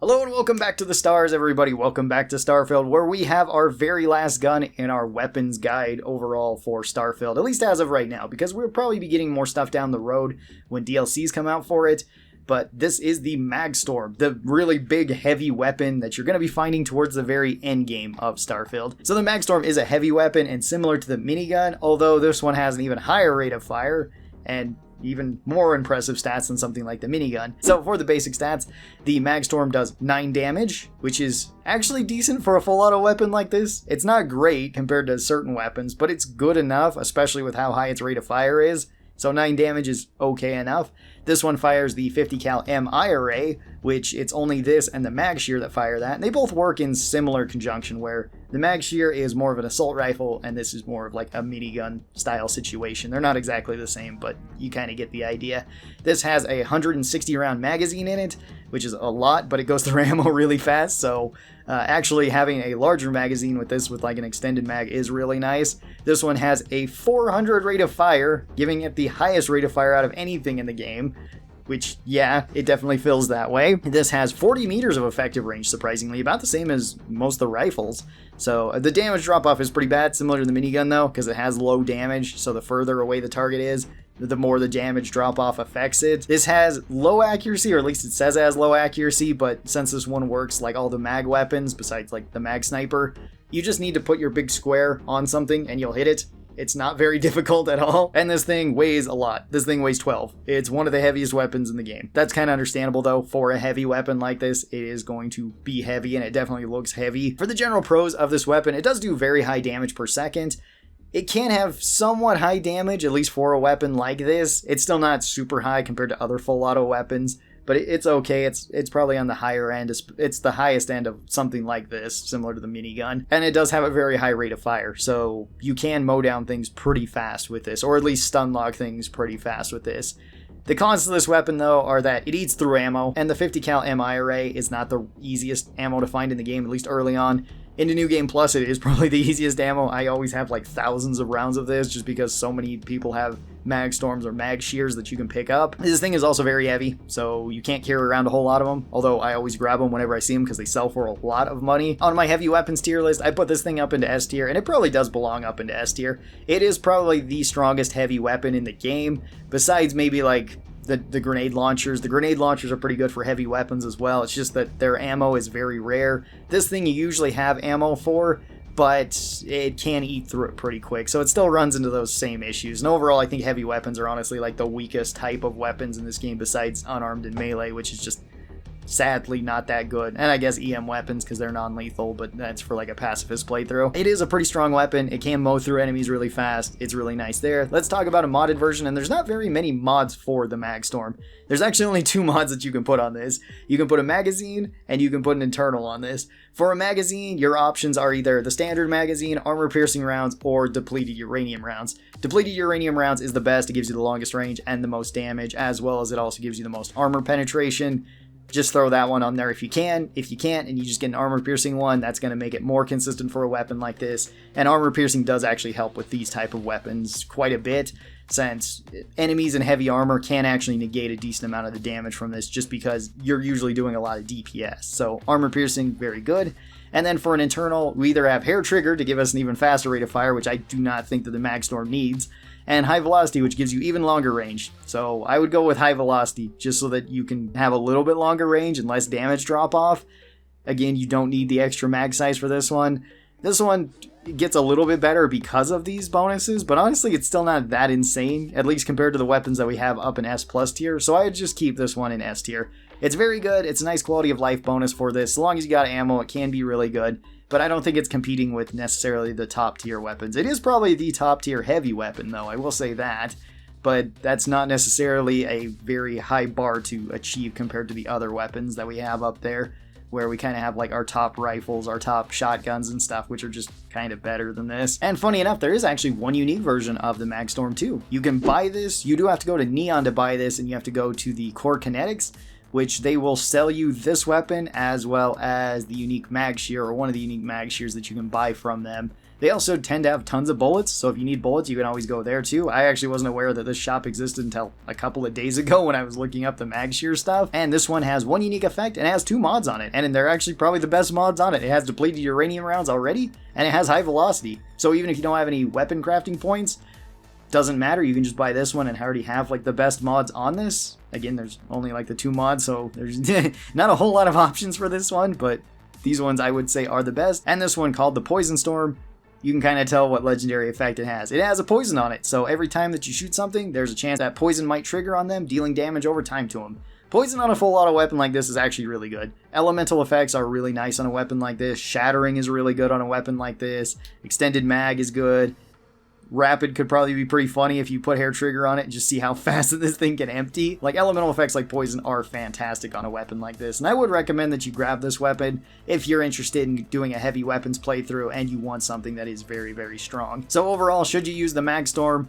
Hello and welcome back to the stars, everybody. Welcome back to Starfield, where we have our very last gun in our weapons guide overall for Starfield, at least as of right now, because we'll probably be getting more stuff down the road when DLCs come out for it. But this is the Magstorm, the really big, heavy weapon that you're going to be finding towards the very end game of Starfield. So the Magstorm is a heavy weapon and similar to the minigun, although this one has an even higher rate of fire and even more impressive stats than something like the minigun. So for the basic stats, the Magstorm does 9 damage, which is actually decent for a full auto weapon like this. It's not great compared to certain weapons, but it's good enough, especially with how high its rate of fire is. So 9 damage is okay enough. This one fires the 50 cal MI array, which it's only this and the mag shear that fire that. And they both work in similar conjunction, where the mag shear is more of an assault rifle and this is more of like a minigun style situation. They're not exactly the same, but you kind of get the idea. This has a 160 round magazine in it, which is a lot, but it goes through ammo really fast. So actually having a larger magazine with this with like an extended mag is really nice. This one has a 400 rate of fire, giving it the highest rate of fire out of anything in the game, which, yeah, it definitely feels that way. This has 40 meters of effective range, surprisingly, about the same as most of the rifles. So the damage drop-off is pretty bad, similar to the minigun, though, because it has low damage, so the further away the target is, the more the damage drop-off affects it. This has low accuracy, or at least it says it has low accuracy, but since this one works like all the mag weapons, besides like the mag sniper, you just need to put your big square on something and you'll hit it. It's not very difficult at all. And this thing weighs a lot. This thing weighs 12. It's one of the heaviest weapons in the game. That's kind of understandable though. For a heavy weapon like this, it is going to be heavy, and it definitely looks heavy. For the general pros of this weapon, it does do very high damage per second. It can have somewhat high damage, at least for a weapon like this. It's still not super high compared to other full auto weapons, but it's okay. It's probably on the higher end. It's the highest end of something like this, similar to the minigun. And it does have a very high rate of fire, so you can mow down things pretty fast with this, or at least stun lock things pretty fast with this. The cons to this weapon, though, are that it eats through ammo, and the 50 cal MI array is not the easiest ammo to find in the game, at least early on. Into New Game Plus, it is probably the easiest ammo. I always have like thousands of rounds of this just because so many people have Magstorms or mag shears that you can pick up. This thing is also very heavy, so you can't carry around a whole lot of them, although I always grab them whenever I see them because they sell for a lot of money. On my heavy weapons tier list, I put this thing up into S tier, and it probably does belong up into S tier. It is probably the strongest heavy weapon in the game, besides maybe like the grenade launchers. The grenade launchers are pretty good for heavy weapons as well. It's just that their ammo is very rare. This thing you usually have ammo for, but it can eat through it pretty quick, so it still runs into those same issues. And overall, I think heavy weapons are honestly like the weakest type of weapons in this game besides unarmed and melee, which is just sadly not that good. And I guess EM weapons because they're non-lethal, but that's for like a pacifist playthrough. It is a pretty strong weapon. It can mow through enemies really fast. It's really nice there. Let's talk about a modded version, and there's not very many mods for the Magstorm. There's actually only 2 mods that you can put on this. You can put a magazine and you can put an internal on this. For a magazine, your options are either the standard magazine, armor-piercing rounds, or depleted uranium rounds. Depleted uranium rounds is the best. It gives you the longest range and the most damage, as well as it also gives you the most armor penetration. Just throw that one on there if you can. If you can't and you just get an armor-piercing one, that's going to make it more consistent for a weapon like this. And armor-piercing does actually help with these type of weapons quite a bit, since enemies in heavy armor can actually negate a decent amount of the damage from this just because you're usually doing a lot of DPS. So armor-piercing, very good. And then for an internal, we either have hair trigger to give us an even faster rate of fire, which I do not think that the Magstorm needs, and high velocity, which gives you even longer range. So I would go with high velocity just so that you can have a little bit longer range and less damage drop off. Again, you don't need the extra mag size for this one. This one gets a little bit better because of these bonuses, but honestly it's still not that insane, at least compared to the weapons that we have up in S plus tier, so I'd just keep this one in S tier. It's very good. It's a nice quality of life bonus for this. As long as you got ammo, it can be really good. But I don't think it's competing with necessarily the top tier weapons. It is probably the top tier heavy weapon though, I will say that. But that's not necessarily a very high bar to achieve compared to the other weapons that we have up there, where we kind of have like our top rifles, our top shotguns and stuff, which are just kind of better than this. And funny enough, there is actually one unique version of the Magstorm too. You can buy this. You do have to go to Neon to buy this, and you have to go to the core kinetics. which they will sell you this weapon as well as the unique mag shear, or one of the unique mag shears that you can buy from them. They also tend to have tons of bullets, so if you need bullets, you can always go there too. I actually wasn't aware that this shop existed until a couple of days ago when I was looking up the mag shear stuff. And this one has one unique effect and it has 2 mods on it, and they're actually probably the best mods on it. It has depleted uranium rounds already, and it has high velocity. So even if you don't have any weapon crafting points, doesn't matter, you can just buy this one and already have like the best mods on this. Again, there's only like the 2 mods, so there's not a whole lot of options for this one, but these ones I would say are the best. And this one, called the Poison Storm, you can kind of tell what legendary effect it has. It has a poison on it, so every time that you shoot something, there's a chance that poison might trigger on them, dealing damage over time to them. Poison on a full auto weapon like this is actually really good. Elemental effects are really nice on a weapon like this. Shattering is really good on a weapon like this. Extended mag is good. Rapid could probably be pretty funny if you put hair trigger on it and just see how fast this thing can empty. Like, elemental effects like poison are fantastic on a weapon like this, and I would recommend that you grab this weapon if you're interested in doing a heavy weapons playthrough and you want something that is very, very strong. So overall, should you use the Magstorm?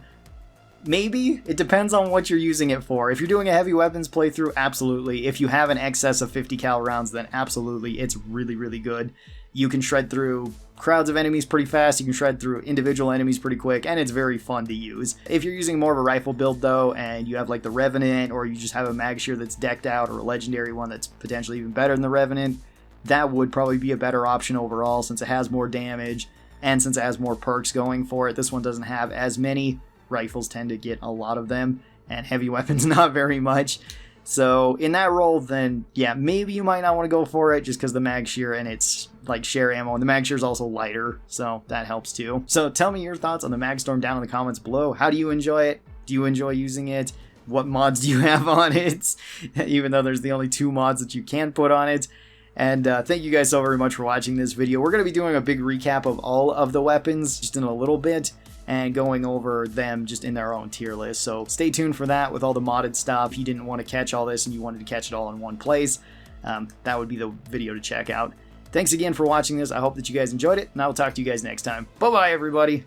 Maybe. It depends on what you're using it for. If you're doing a heavy weapons playthrough, absolutely. If you have an excess of 50 cal rounds, then absolutely, it's really, really good. You can shred through crowds of enemies pretty fast, you can shred through individual enemies pretty quick, and it's very fun to use. If you're using more of a rifle build though, and you have like the Revenant, or you just have a mag shear that's decked out, or a legendary one that's potentially even better than the Revenant, that would probably be a better option overall, since it has more damage, and since it has more perks going for it. This one doesn't have as many. Rifles tend to get a lot of them, and heavy weapons not very much. So in that role, then yeah, maybe you might not want to go for it just because the mag shear and it's like share ammo, and the mag shear is also lighter, so that helps too. So tell me your thoughts on the Magstorm down in the comments below. How do you enjoy it? Do you enjoy using it? What mods do you have on it? Even though there's the only 2 mods that you can put on it. And thank you guys so very much for watching this video. We're going to be doing a big recap of all of the weapons just in a little bit, and going over them just in their own tier list. So stay tuned for that with all the modded stuff. You didn't want to catch all this and you wanted to catch it all in one place, that would be the video to check out. Thanks again for watching this. I hope that you guys enjoyed it, and I will talk to you guys next time. Bye-bye, everybody.